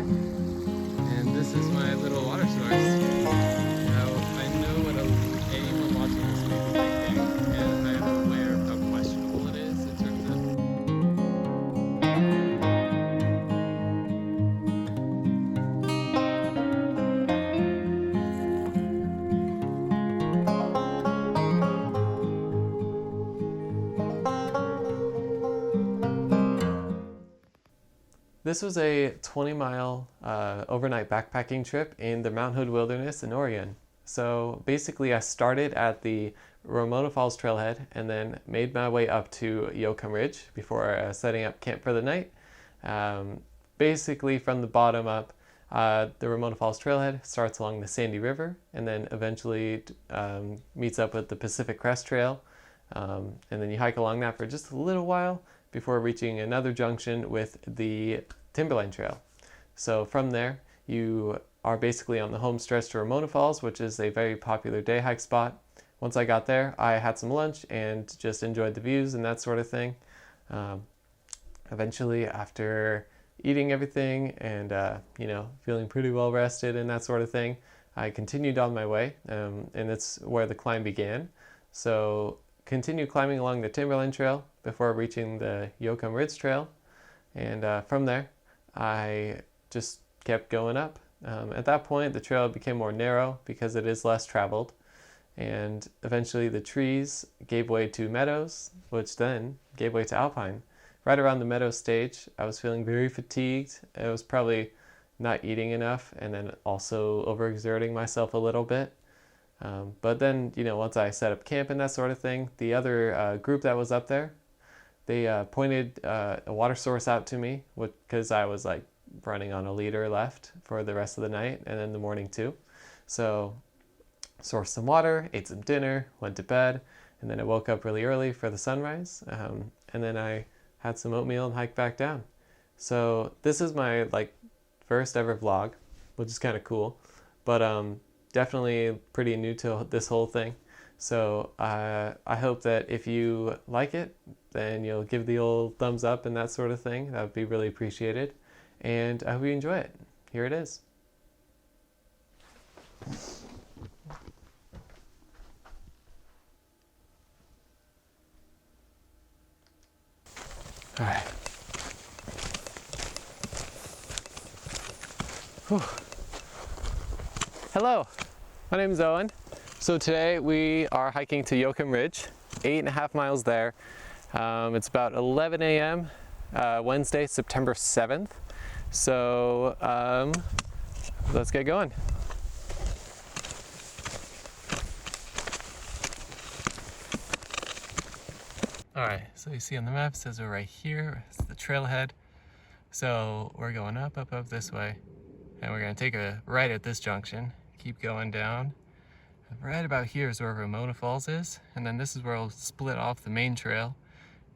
and this is my little water source. Now, I know what anyone watching this may be thinking, and I am aware of how questionable it is in terms of This was a 20-mile overnight backpacking trip in the Mount Hood Wilderness in Oregon. So basically I started at the Ramona Falls Trailhead and then made my way up to Yocum Ridge before setting up camp for the night. Basically from the bottom up, the Ramona Falls Trailhead starts along the Sandy River and then eventually meets up with the Pacific Crest Trail. And then you hike along that for just a little while before reaching another junction with the Timberline Trail. So from there, you are basically on the home stretch to Ramona Falls, which is a very popular day hike spot. Once I got there, I had some lunch and just enjoyed the views and that sort of thing. Eventually, after eating everything and feeling pretty well rested and that sort of thing, I continued on my way, and that's where the climb began. So continued climbing along the Timberline Trail before reaching the Yocum Ridge Trail, and from there I just kept going up. At that point the trail became more narrow because it is less traveled, and eventually the trees gave way to meadows, which then gave way to alpine. Right around the meadow stage I was feeling very fatigued. I was probably not eating enough and then also overexerting myself a little bit. But then, once I set up camp and that sort of thing, the other group that was up there, they pointed a water source out to me because I was like running on a liter left for the rest of the night and then the morning too. So sourced some water, ate some dinner, went to bed, and then I woke up really early for the sunrise. And then I had some oatmeal and hiked back down. So this is my first ever vlog, which is kind of cool, but definitely pretty new to this whole thing. So I hope that if you like it, then you'll give the old thumbs up and that sort of thing. That would be really appreciated. And I hope you enjoy it. Here it is. All right. Whew. Hello, my name is Owen. So today we are hiking to Yocum Ridge, 8.5 miles there. It's about 11 a.m. Wednesday, September 7th. So let's get going. All right, so you see on the map, it says we're right here. It's the trailhead. So we're going up this way. And we're gonna take a right at this junction, keep going down. Right about here is where Ramona Falls is. And then this is where we'll split off the main trail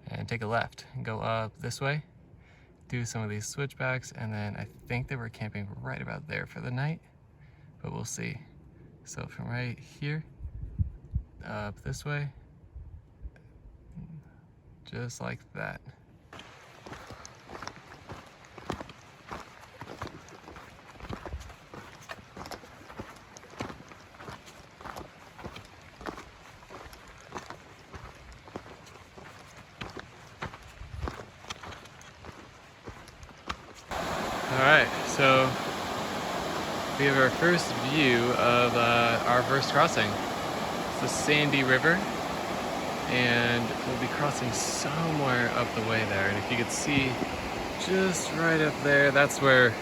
and take a left and go up this way, do some of these switchbacks, and then I think that we're camping right about there for the night, but we'll see. So from right here, up this way, just like that. Alright, so we have our first view of our first crossing. It's the Sandy River, and we'll be crossing somewhere up the way there. And if you could see just right up there, that's where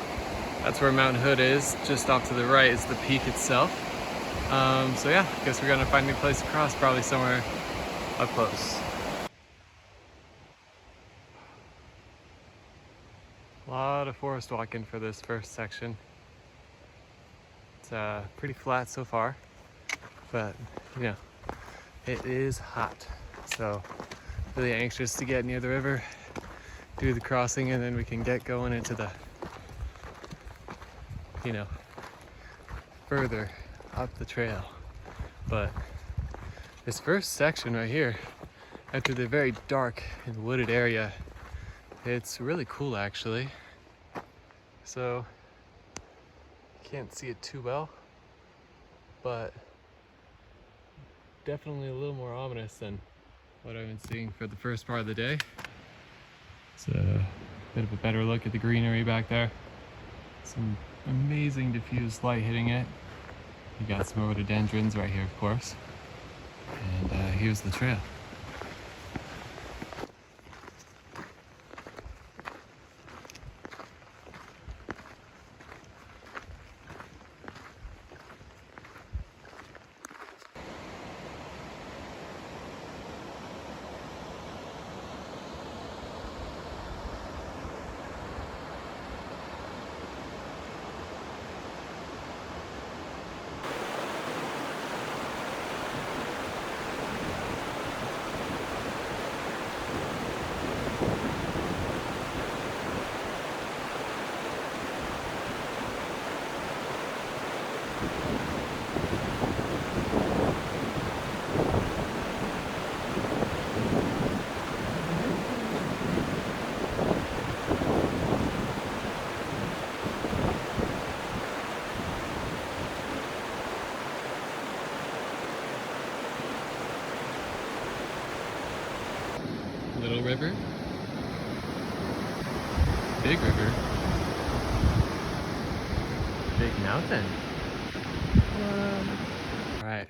Mount Hood is. Just off to the right is the peak itself. So yeah, I guess we're gonna find a place to cross, probably somewhere up close. A lot of forest walking for this first section. It's pretty flat so far, but it is hot. So really anxious to get near the river, do the crossing, and then we can get going into the, further up the trail. But this first section right here, after the very dark and wooded area, it's really cool actually. So can't see it too well, but definitely a little more ominous than what I've been seeing for the first part of the day. It's a bit of a better look at the greenery back there. Some amazing diffused light hitting it. You got some rhododendrons right here, of course. And here's the trail. Little river, big river, big mountain. All right,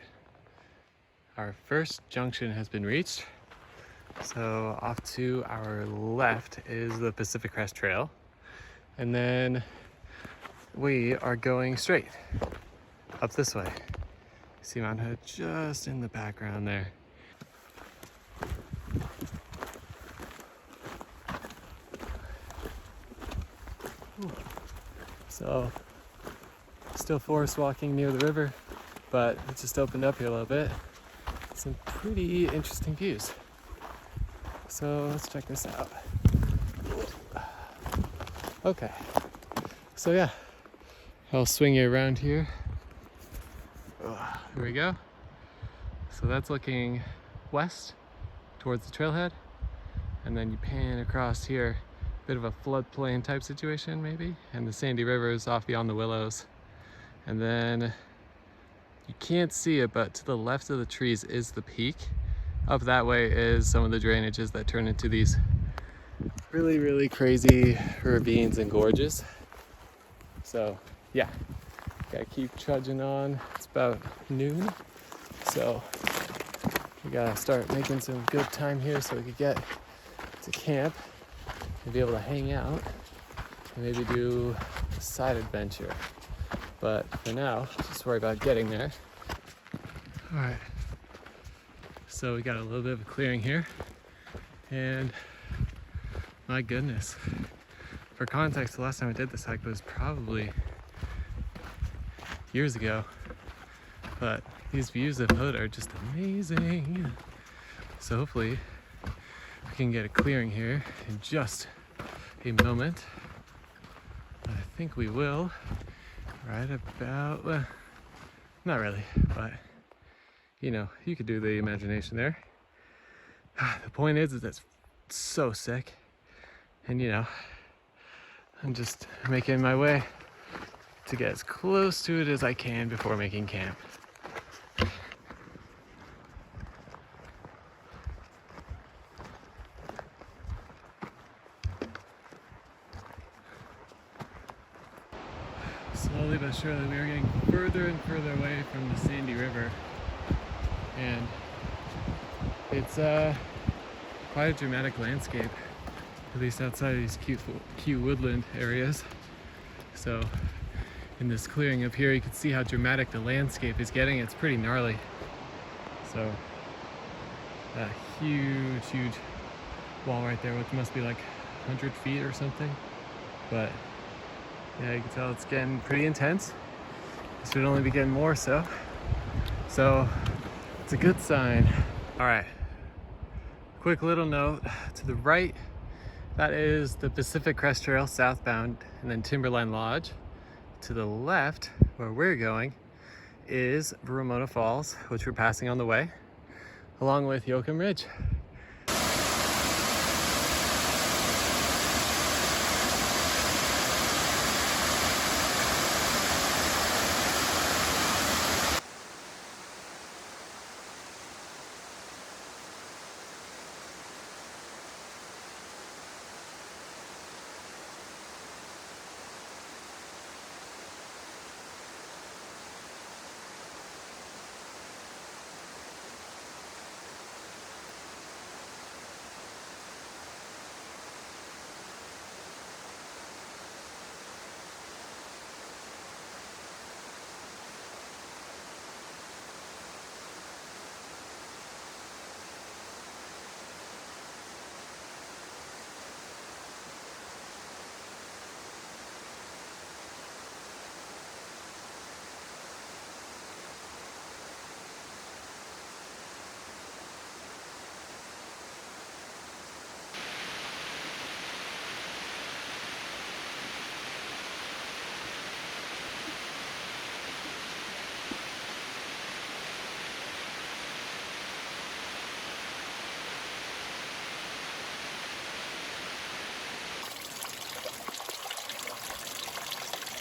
our first junction has been reached. So off to our left is the Pacific Crest Trail, and then we are going straight up this way. See Mount Hood just in the background there. So, still forest walking near the river, but it just opened up here a little bit. Some pretty interesting views. So let's check this out. Okay, so yeah, I'll swing you around here. Here we go. So that's looking west towards the trailhead, and then you pan across here. Bit of a floodplain type situation maybe, and the Sandy River is off beyond the willows. And then you can't see it, but to the left of the trees is the peak. Up that way is some of the drainages that turn into these really crazy ravines and gorges. So yeah, gotta keep trudging on. It's about noon, so we gotta start making some good time here so we could get to camp and be able to hang out and maybe do a side adventure. But for now, just worry about getting there. All right, so we got a little bit of a clearing here, and my goodness, for context, the last time I did this hike was probably years ago, but these views of Hood are just amazing. So hopefully we can get a clearing here in just a moment. I think we will, right about, well, not really, but you know, you could do the imagination there. The point is it's so sick, and you know, I'm just making my way to get as close to it as I can before making camp. Slowly but surely we are getting further and further away from the Sandy River, and it's quite a dramatic landscape, at least outside of these cute woodland areas. So in this clearing up here you can see how dramatic the landscape is getting. It's pretty gnarly. So a huge wall right there, which must be like 100 feet or something, but yeah, you can tell it's getting pretty intense. It should only be getting more so. So it's a good sign. All right, quick little note to the right, that is the Pacific Crest Trail southbound, and then Timberline Lodge. To the left, where we're going, is Ramona Falls, which we're passing on the way, along with Yocum Ridge.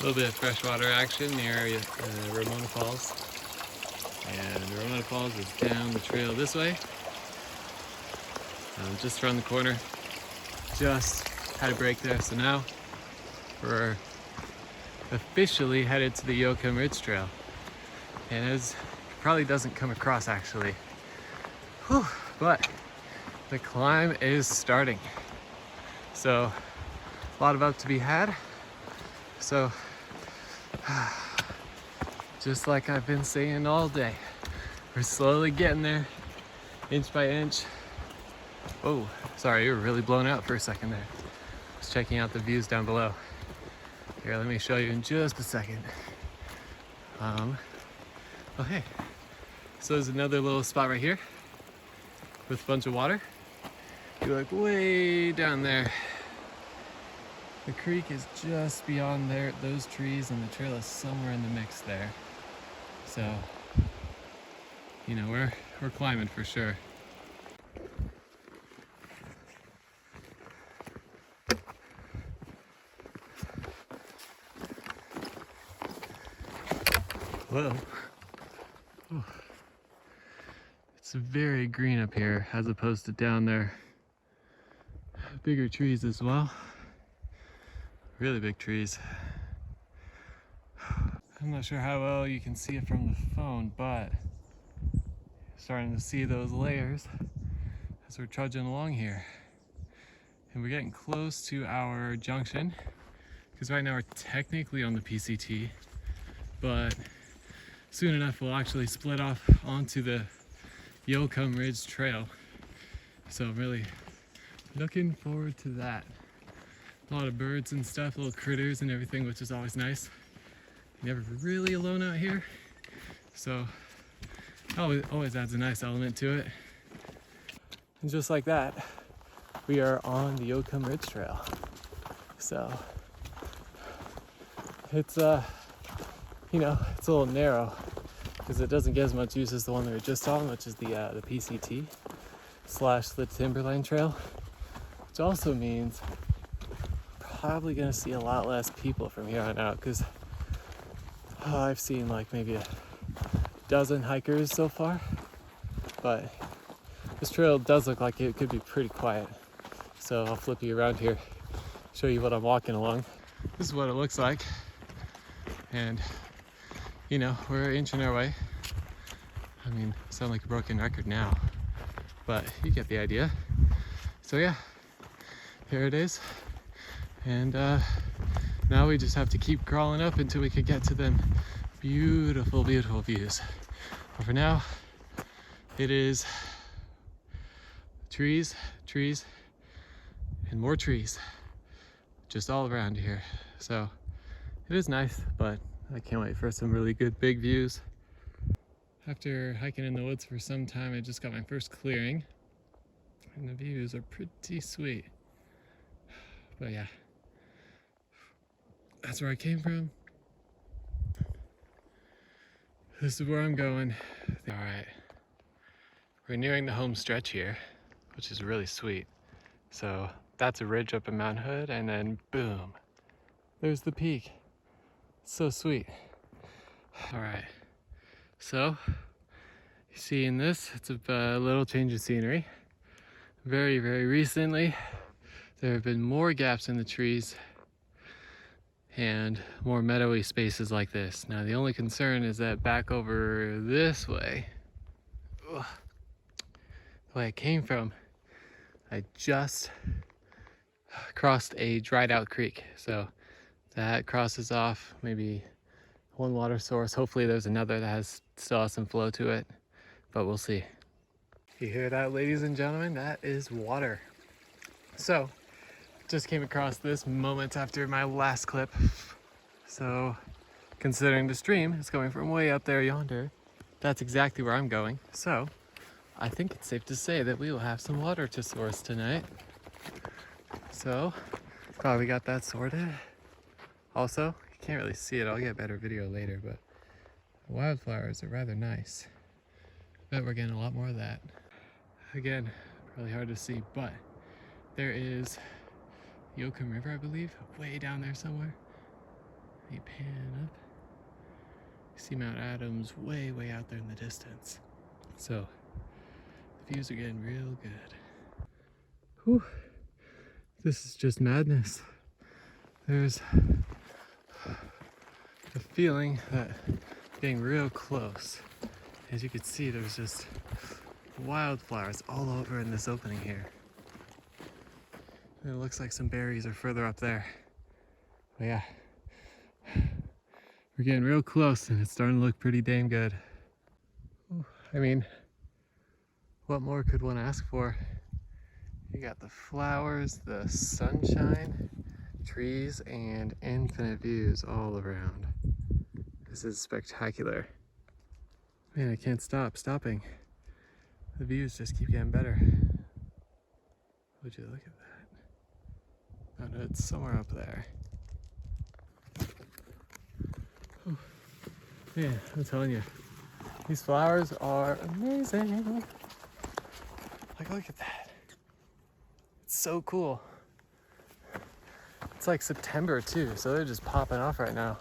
little bit of freshwater action near Ramona Falls. And Ramona Falls is down the trail this way. Just around the corner. Just had a break there, so now we're officially headed to the Yocum Ridge Trail. And as it probably doesn't come across actually, but the climb is starting. So a lot of up to be had. So just like I've been saying all day, we're slowly getting there, inch by inch. Oh, sorry, you were really blown out for a second there. I was checking out the views down below. Here, let me show you in just a second. Okay, so there's another little spot right here with a bunch of water. You look way down there. The creek is just beyond there, those trees, and the trail is somewhere in the mix there. So, you know, we're climbing for sure. Whoa. Oh. It's very green up here as opposed to down there. Bigger trees as well. Really big trees. I'm not sure how well you can see it from the phone, but starting to see those layers as we're trudging along here. And we're getting close to our junction, because right now we're technically on the PCT, but soon enough we'll actually split off onto the Yocum Ridge Trail. So I'm really looking forward to that. A lot of birds and stuff, little critters and everything, which is always nice. Never really alone out here, so always adds a nice element to it. And just like that, we are on the Yocum Ridge Trail. So it's you know, it's a little narrow because it doesn't get as much use as the one that we were just on, which is the PCT / the Timberline Trail, which also means probably gonna see a lot less people from here on out, because I've seen like maybe a dozen hikers so far, but this trail does look like it could be pretty quiet. So I'll flip you around here, show you what I'm walking along. This is what it looks like, and you know, we're inching our way. I mean, I sound like a broken record now, but you get the idea. So yeah, here it is. And now we just have to keep crawling up until we can get to them beautiful, beautiful views. But for now, it is trees, trees, and more trees just all around here. So it is nice, but I can't wait for some really good big views. After hiking in the woods for some time, I just got my first clearing, and the views are pretty sweet. But yeah, that's where I came from. This is where I'm going. All right, we're nearing the home stretch here, which is really sweet. So that's a ridge up in Mount Hood, and then boom, there's the peak. It's so sweet. All right, so you see in this, it's a little change of scenery. Very, very recently, there have been more gaps in the trees and more meadowy spaces like this. Now the only concern is that back over this way, the way I came from, I just crossed a dried out creek. So that crosses off maybe one water source. Hopefully there's another that still has some flow to it, but we'll see. You hear that, ladies and gentlemen? That is water. So just came across this moments after my last clip. So considering the stream is going from way up there yonder, that's exactly where I'm going. So I think it's safe to say that we will have some water to source tonight. So glad we got that sorted. Also, you can't really see it, I'll get a better video later, but the wildflowers are rather nice. I bet we're getting a lot more of that. Again, really hard to see, but there is Yocum River, I believe, way down there somewhere. You pan up, you see Mount Adams way out there in the distance. So the views are getting real good. Whew. This is just madness. There's the feeling that getting real close. As you can see, there's just wildflowers all over in this opening here. And it looks like some berries are further up there. But yeah, we're getting real close and it's starting to look pretty damn good. I mean, what more could one ask for? You got the flowers, the sunshine, trees, and infinite views all around. This is spectacular. Man, I can't stop stopping. The views just keep getting better. Would you look at that? Oh no, it's somewhere up there. Oh, man, I'm telling you, these flowers are amazing. Like, look at that. It's so cool. It's like September too, so they're just popping off right now,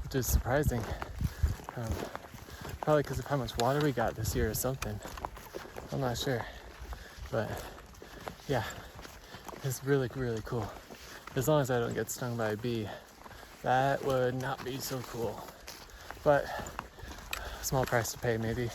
which is surprising. Probably because of how much water we got this year or something. I'm not sure. But yeah, it's really cool. As long as I don't get stung by a bee, that would not be so cool. But a small price to pay maybe.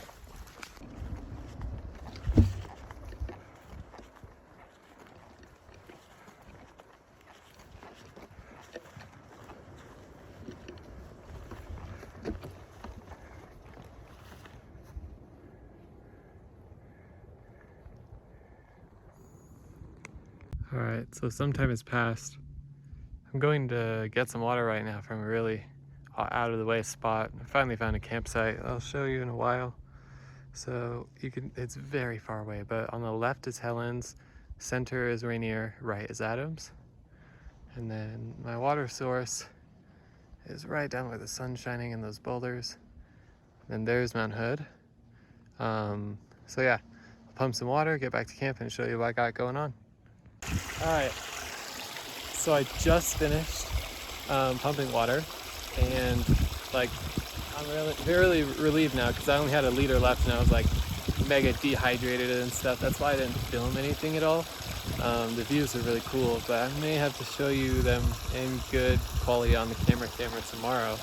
All right, so some time has passed. I'm going to get some water right now from a really out of the way spot. I finally found a campsite. I'll show you in a while. So it's very far away, but on the left is Helen's, center is Rainier, right is Adams. And then my water source is right down where the sun's shining in those boulders. And there's Mount Hood. So yeah, I'll pump some water, get back to camp and show you what I got going on. All right, so I just finished pumping water, and like I'm really relieved now because I only had a liter left and I was like mega dehydrated and stuff. That's why I didn't film anything at all. The views are really cool, but I may have to show you them in good quality on the camera tomorrow.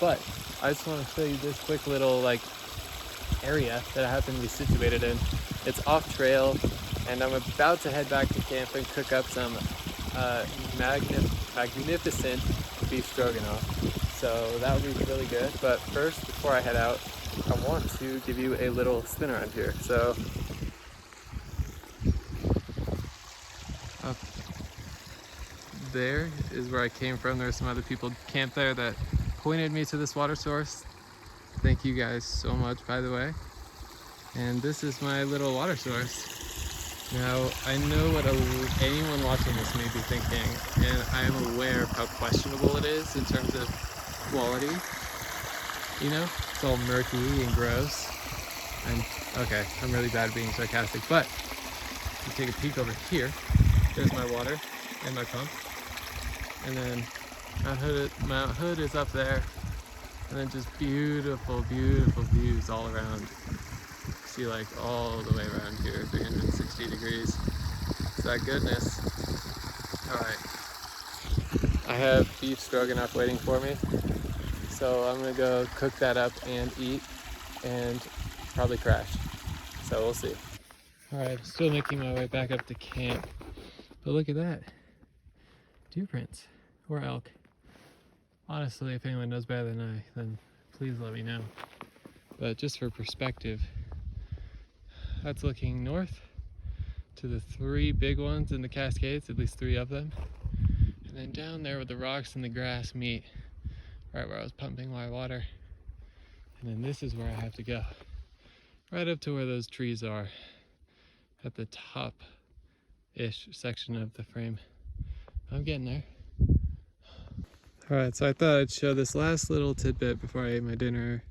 But I just want to show you this quick little like area that I happen to be situated in. It's off trail, and I'm about to head back to camp and cook up some magnificent beef stroganoff. So that would be really good. But first, before I head out, I want to give you a little spin around here. So up there is where I came from. There are some other people camped there that pointed me to this water source. Thank you guys so much, by the way. And this is my little water source. Now, I know what anyone watching this may be thinking, and I am aware of how questionable it is in terms of quality. You know, it's all murky and gross. Okay, I'm really bad at being sarcastic, but if you take a peek over here, there's my water and my pump. And then Mount Hood is up there, and then just beautiful views all around. See, like all the way around here, 360 degrees. It's that goodness. All right, I have beef stroganoff waiting for me, so I'm gonna go cook that up and eat, and probably crash. So we'll see. All right, I'm still making my way back up to camp, but look at that, deer prints or elk. Honestly, if anyone knows better than I, then please let me know. But just for perspective, that's looking north to the 3 big ones in the Cascades, at least 3 of them. And then down there where the rocks and the grass meet, right where I was pumping my water. And then this is where I have to go, right up to where those trees are at the top-ish section of the frame. I'm getting there. All right, so I thought I'd show this last little tidbit before I ate my dinner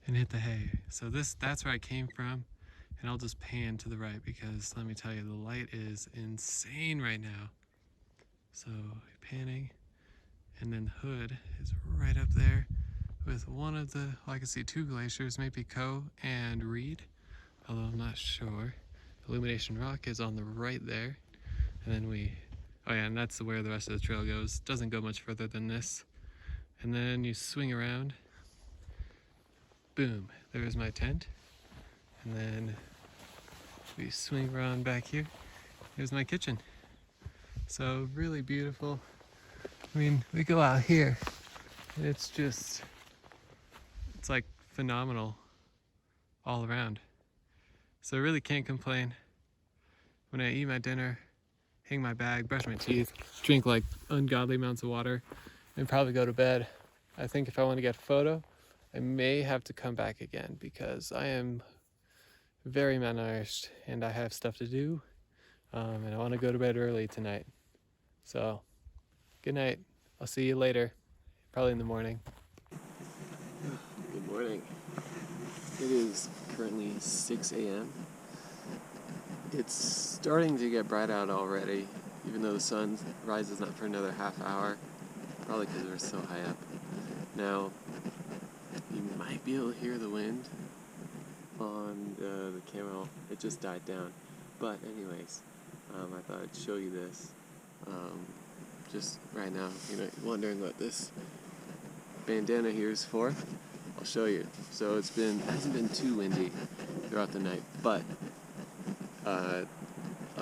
and hit the hay. So that's where I came from, and I'll just pan to the right because let me tell you, the light is insane right now. So panning, And then the hood is right up there with one of the, well, I can see two glaciers, maybe Co and Reed, although I'm not sure. Illumination Rock is on the right there. And then oh yeah, and that's where the rest of the trail goes. Doesn't go much further than this. And then you swing around, boom, there's my tent. And then we swing around back here, here's my kitchen. So really beautiful. I mean, we go out here, and it's like phenomenal all around. So I really can't complain. When I eat my dinner, hang my bag, brush my teeth, drink like ungodly amounts of water, and probably go to bed. I think if I want to get a photo, I may have to come back again because I am very malnourished and I have stuff to do, and I want to go to bed early tonight. So, good night. I'll see you later, probably in the morning. Good morning. It is currently 6 a.m. It's starting to get bright out already, even though the sun rises not for another half hour, probably because we're so high up. Now, you might be able to hear the wind on the camera. It just died down. But anyways, I thought I'd show you this. Just right now, wondering what this bandana here is for. I'll show you. So it hasn't been too windy throughout the night, but I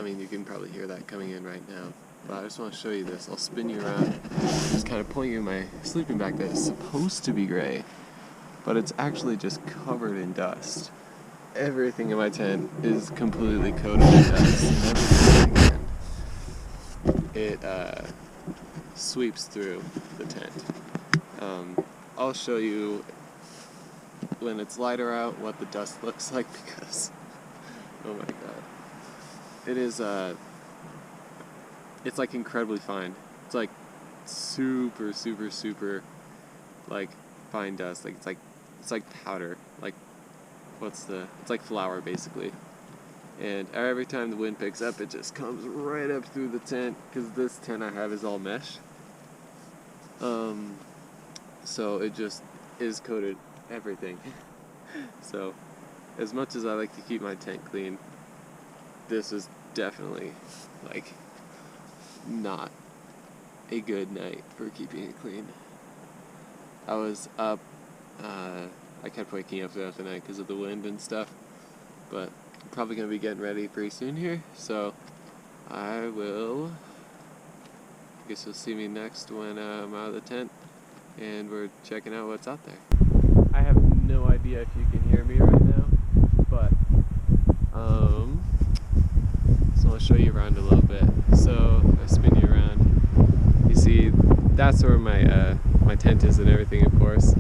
mean, you can probably hear that coming in right now. But I just want to show you this. I'll spin you around, just kind of point you in my sleeping bag that is supposed to be gray, but it's actually just covered in dust. Everything in my tent is completely coated in dust, and everything it sweeps through the tent. I'll show you when it's lighter out what the dust looks like, because oh my god, it is it's like incredibly fine. It's like super like fine dust. Like it's like powder. Like it's like flour basically. And every time the wind picks up, it just comes right up through the tent, because this tent I have is all mesh. So it just is coated everything. So as much as I like to keep my tent clean, this is definitely like not a good night for keeping it clean. I was up, I kept waking up throughout the night because of the wind and stuff, but I'm probably going to be getting ready pretty soon here, so I guess you'll see me next when I'm out of the tent and we're checking out what's out there. I have no idea if you can hear me right now, but so I'll show you around a little bit. So if I spin you around, you see that's where my tent is and everything, of course.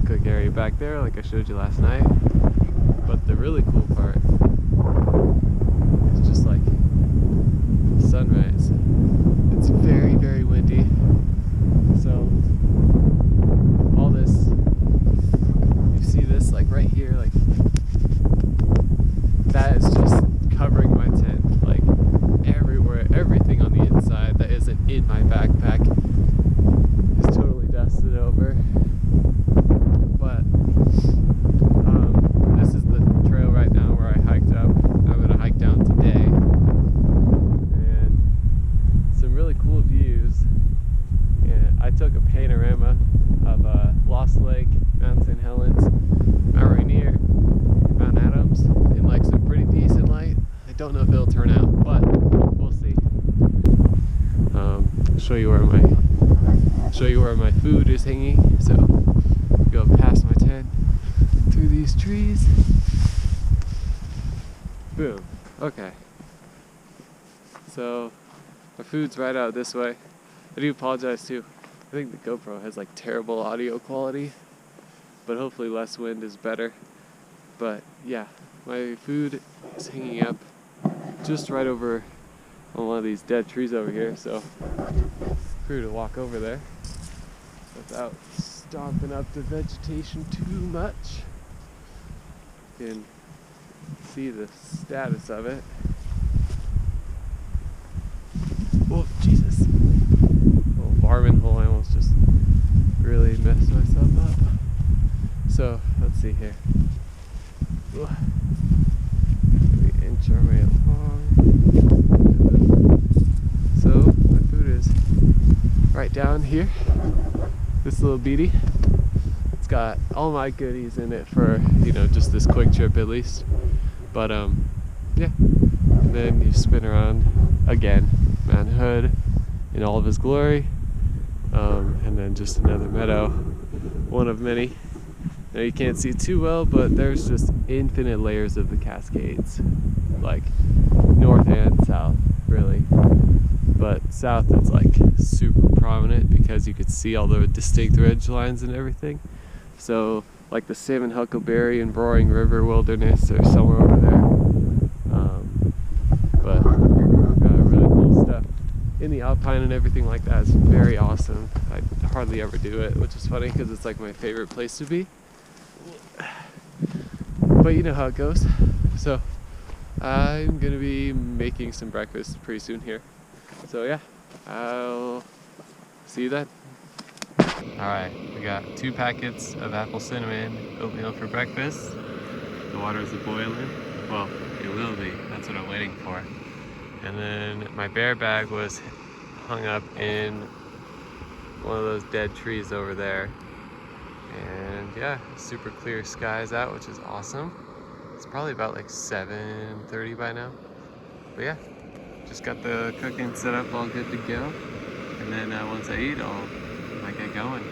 Cook area back there like I showed you last night. But the really cool part is just like sunrise. It's very, very windy. So all this, you see this like right here, like that is just covering my tent, like everywhere. Everything on the inside that isn't in my backpack is totally dusted over. But this is the trail right now where I hiked up. I'm gonna hike down today, and some really cool views. And I took a panorama of Lost Lake, Mount St. Helens, Mount Rainier, and Mount Adams in like some pretty decent light. I don't know if it'll turn out, but we'll see. Show you where my food is hanging. So go past my tent through these trees. Boom. Okay. So my food's right out this way. I do apologize too. I think the GoPro has like terrible audio quality, but hopefully less wind is better. But yeah, my food is hanging up just right over on one of these dead trees over here, so free to walk over there without stomping up the vegetation too much. You can see the status of it. Oh, Jesus. A little barbing hole, I almost just really messed myself up. So let's see here. We inch our way along. So my food is right down here. This little beady. It's got all my goodies in it for, you know, just this quick trip at least. But yeah. And then you spin around again. Mount Hood in all of his glory. And then just another meadow, one of many. Now you can't see too well, but there's just infinite layers of the Cascades, like north and south, really. But south it's like super prominent because you could see all the distinct ridge lines and everything. So like the Salmon Huckleberry and Roaring River Wilderness are somewhere over there. But really cool stuff. In the Alpine and everything like that is very awesome. I hardly ever do it, which is funny because it's like my favorite place to be. But you know how it goes. So I'm gonna be making some breakfast pretty soon here. So yeah, I'll see you then. Alright, we got 2 packets of apple cinnamon oatmeal for breakfast. The water's boiling. Well, it will be. That's what I'm waiting for. And then my bear bag was hung up in one of those dead trees over there. And yeah, super clear skies out, which is awesome. It's probably about like 7:30 by now. But yeah, just got the cooking set up all good to go. And then once I eat, I get going.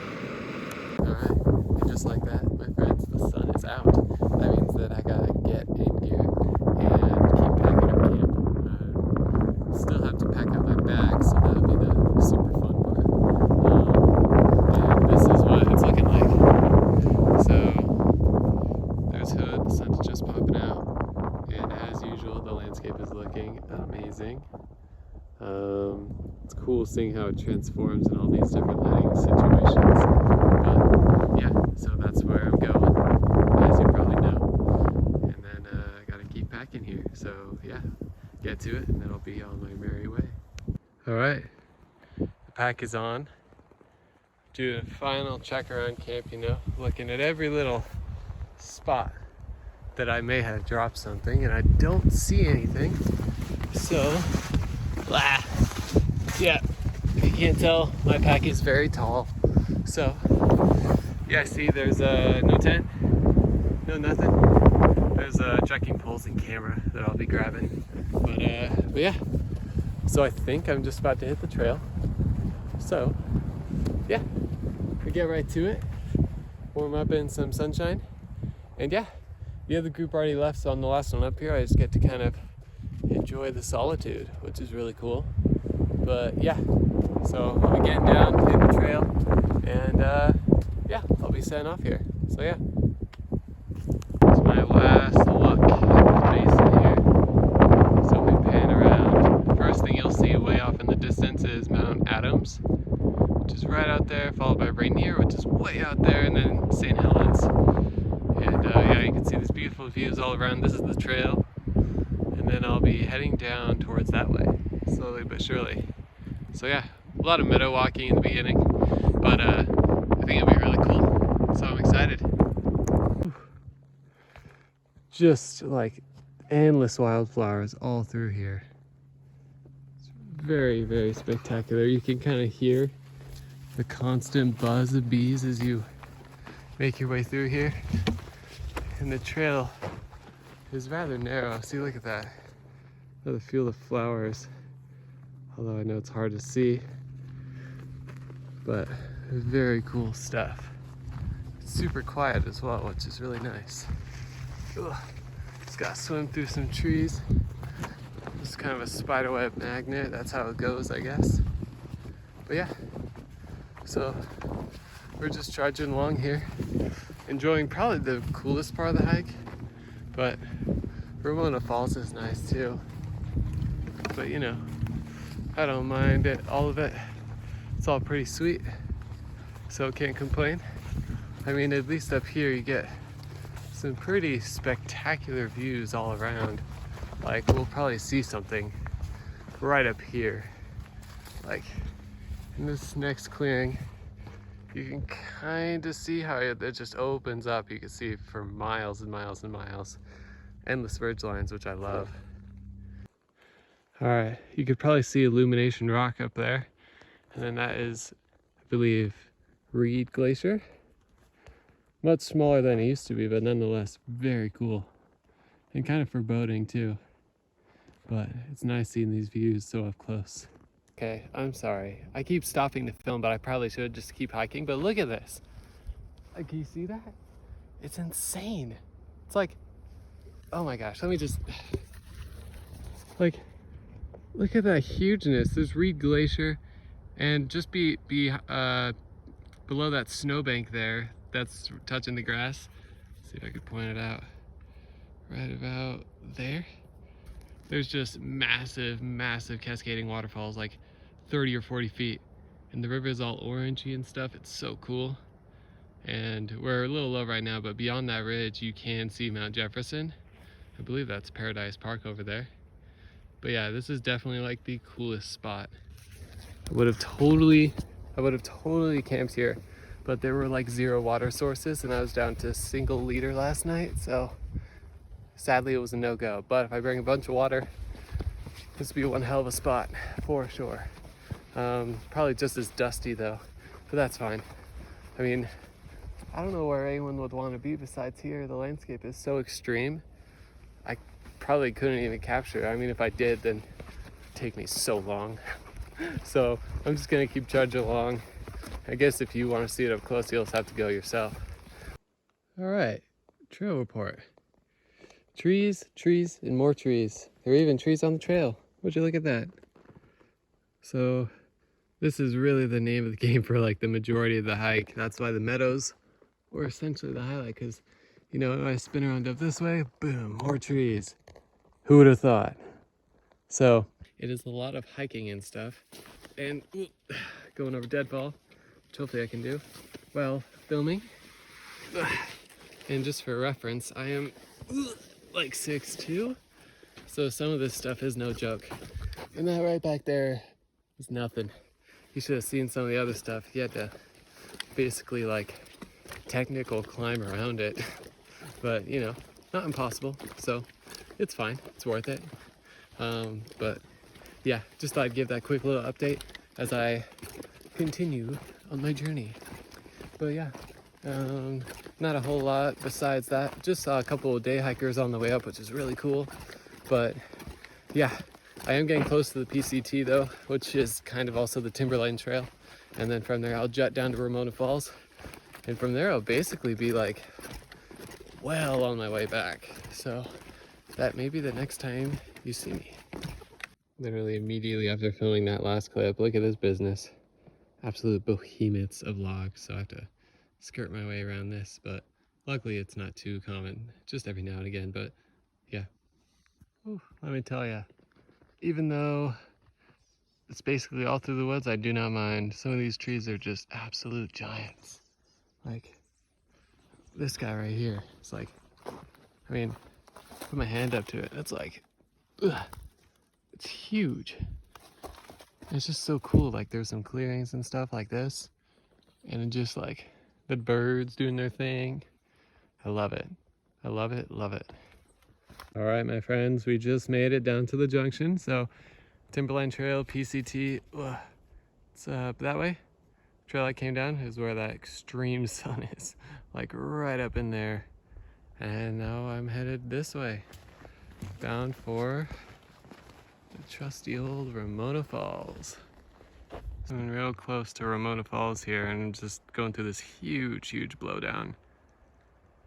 Alright, and just like that, my friends, the sun is out. That means that I gotta get in gear and keep packing up camp. Still have to pack up my bag, so that'll be the super fun part. And this is what it's looking like. So there's Hood, the sun's just popping out, and as usual, the landscape is looking amazing. It's cool seeing how it transforms in all these different lighting situations. But yeah, so that's where I'm going, as you probably know. And then I gotta keep packing here. So yeah, get to it, and then I'll be on my merry way. All right, the pack is on. Do a final check around camp, you know, looking at every little spot that I may have dropped something, and I don't see anything. So, yeah, if you can't tell, my pack is very tall. So, yeah, I see there's no tent, no nothing. There's trekking poles and camera that I'll be grabbing. But yeah, so I think I'm just about to hit the trail. So, yeah, we get right to it. Warm up in some sunshine. And yeah, the other group already left, so on the last one up here, I just get to kind of enjoy the solitude, which is really cool. But yeah, so I'll be getting down, hit the trail, and yeah, I'll be setting off here. So yeah. It's my last look at the basin here. So we pan around. First thing you'll see way off in the distance is Mount Adams, which is right out there, followed by Rainier, which is way out there, and then St. Helens. And yeah, you can see these beautiful views all around. This is the trail. And then I'll be heading down towards that way, slowly but surely. So yeah, a lot of meadow walking in the beginning, but I think it'll be really cool. So I'm excited. Just like endless wildflowers all through here. It's very, very spectacular. You can kind of hear the constant buzz of bees as you make your way through here. And the trail is rather narrow. See, look at that. Another field of flowers. Although I know it's hard to see. But very cool stuff. It's super quiet as well, which is really nice. Ugh. Just gotta swim through some trees. It's kind of a spiderweb magnet. That's how it goes, I guess. But yeah. So we're just trudging along here, enjoying probably the coolest part of the hike. But Ramona Falls is nice too. But you know, I don't mind it, all of it. It's all pretty sweet, so can't complain. I mean, at least up here you get some pretty spectacular views all around. Like, we'll probably see something right up here, like in this next clearing, you can kind of see how it just opens up. You can see for miles and miles and miles. Endless ridge lines, which I love. All right, you could probably see Illumination Rock up there. And then that is, I believe, Reed Glacier. Much smaller than it used to be, but nonetheless very cool. And kind of foreboding too. But it's nice seeing these views so up close. Okay, I'm sorry. I keep stopping to film, but I probably should just keep hiking. But look at this. Can you see that? It's insane. It's like, oh my gosh, let me just, like, look at that hugeness. There's Reed Glacier, and just below that snowbank there, that's touching the grass. Let's see if I could point it out. Right about there. There's just massive, massive cascading waterfalls, like 30 or 40 feet. And the river is all orangey and stuff. It's so cool. And we're a little low right now, but beyond that ridge, you can see Mount Jefferson. I believe that's Paradise Park over there. But yeah, this is definitely like the coolest spot. I would have totally camped here, but there were like 0 water sources and I was down to single liter last night. So sadly, it was a no-go, but if I bring a bunch of water, this would be one hell of a spot, for sure. Probably just as dusty though, but that's fine. I mean, I don't know where anyone would want to be besides here. The landscape is so extreme. I probably couldn't even capture it. I mean, if I did, then it'd take me so long. So I'm just gonna keep trudging along. I guess if you want to see it up close, you'll just have to go yourself. All right, trail report. Trees, trees, and more trees. There are even trees on the trail. Would you look at that? So this is really the name of the game for like the majority of the hike. That's why the meadows were essentially the highlight, because, you know, if I spin around up this way, boom, more trees. Who would have thought? So it is a lot of hiking and stuff, and going over deadfall, which hopefully I can do while filming. And just for reference, I am like 6'2", so some of this stuff is no joke. And that right back there is nothing. You should have seen some of the other stuff. You had to basically like technical climb around it, but you know, not impossible, so it's fine, it's worth it. But yeah, just thought I'd give that quick little update as I continue on my journey. But yeah, not a whole lot besides that. Just saw a couple of day hikers on the way up, which is really cool. But yeah, I am getting close to the PCT though, which is kind of also the Timberline Trail. And then from there, I'll jet down to Ramona Falls. And from there, I'll basically be like well on my way back. So that may be the next time you see me. Literally immediately after filming that last clip, look at this business. Absolute behemoths of logs. So I have to skirt my way around this, but luckily it's not too common, just every now and again. But yeah, ooh, let me tell you, even though it's basically all through the woods, I do not mind. Some of these trees are just absolute giants. Like this guy right here, it's like, I mean, put my hand up to it, it's like, ugh, it's huge. It's just so cool. Like there's some clearings and stuff like this, and it just like the birds doing their thing. I love it. I love it, love it. All right, my friends, we just made it down to the junction. So Timberline Trail, PCT, it's that way. Trail I came down is where that extreme sun is, like right up in there. And now I'm headed this way, bound for the trusty old Ramona Falls. I'm real close to Ramona Falls here, and I'm just going through this huge, huge blowdown.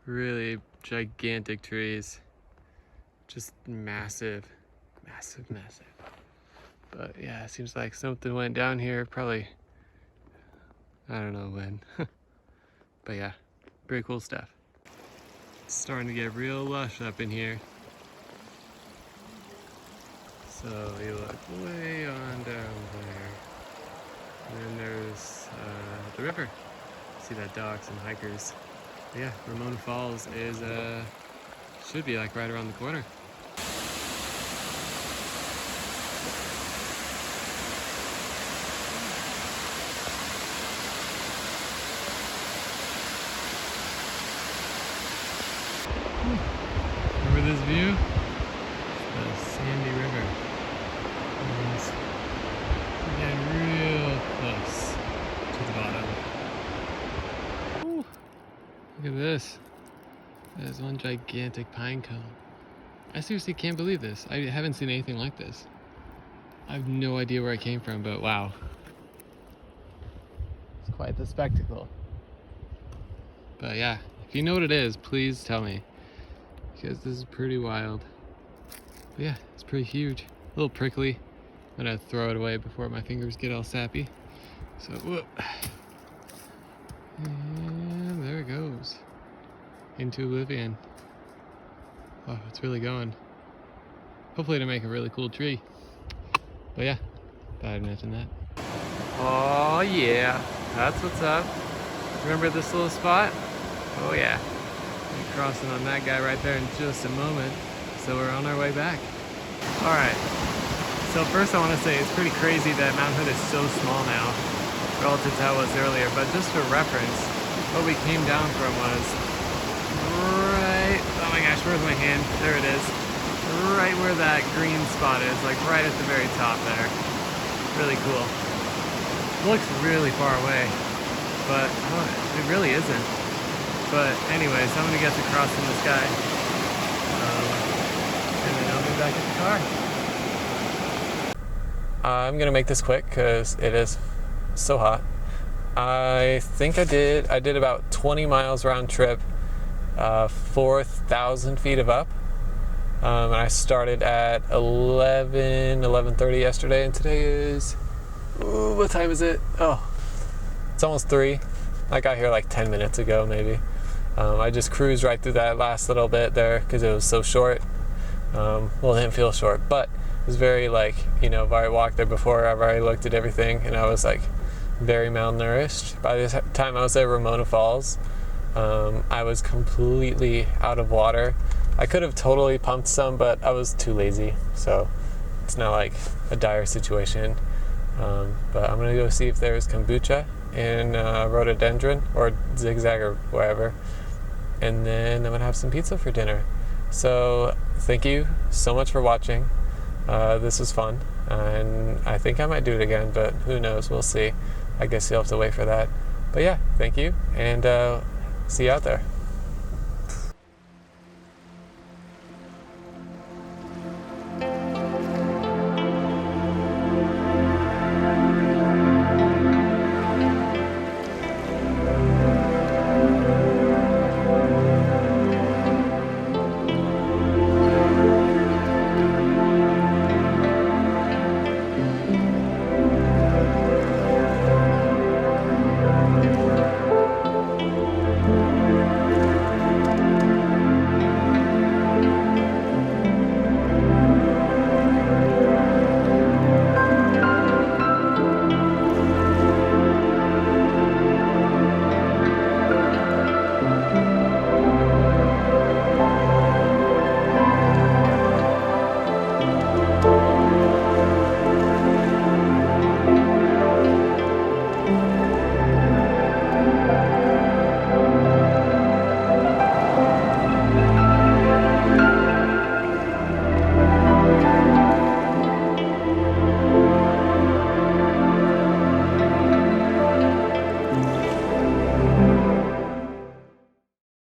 Really gigantic trees. Just massive, massive, massive. But yeah, it seems like something went down here probably, I don't know when. But yeah, pretty cool stuff. It's starting to get real lush up in here. So you look way on down there. And then there's the river. See that dogs and hikers. But yeah, Ramona Falls is should be like right around the corner. this view. The Sandy River. And we're getting real close to the bottom. Ooh, look at this. There's one gigantic pine cone. I seriously can't believe this. I haven't seen anything like this. I have no idea where I came from, but wow. It's quite the spectacle. But yeah, if you know what it is, please tell me. Because this is pretty wild. But yeah, it's pretty huge. A little prickly. I'm gonna throw it away before my fingers get all sappy. So, whoop. And there it goes. Into oblivion. Oh, it's really going. Hopefully to make a really cool tree. But yeah, thought I'd mention that. Oh yeah, that's what's up. Remember this little spot? Oh yeah. We're crossing on that guy right there in just a moment. So we're on our way back. Alright. So first I want to say it's pretty crazy that Mount Hood is so small now relative to how it was earlier. But just for reference, what we came down from was right, oh my gosh, where's my hand? There it is. Right where that green spot is, like right at the very top there. Really cool. Looks really far away, but it really isn't. But anyways, I'm gonna get to crossing the sky, and then I'll be back at the car. I'm gonna make this quick because it is so hot. I think I did about 20 miles round trip, 4,000 feet of up. And I started at 11:30 yesterday, and today is, ooh, what time is it? Oh, it's almost 3. I got here like 10 minutes ago, maybe. I just cruised right through that last little bit there because it was so short. Well, it didn't feel short, but it was very like, you know, if I walked there before, I've already looked at everything, and I was like very malnourished. By the time I was at Ramona Falls, I was completely out of water. I could have totally pumped some, but I was too lazy, so it's not like a dire situation. But I'm gonna go see if there's kombucha in rhododendron or zigzag or wherever, and then I'm gonna have some pizza for dinner. So thank you so much for watching. This was fun, and I think I might do it again, but who knows, we'll see. I guess you'll have to wait for that. But yeah, thank you, and see you out there.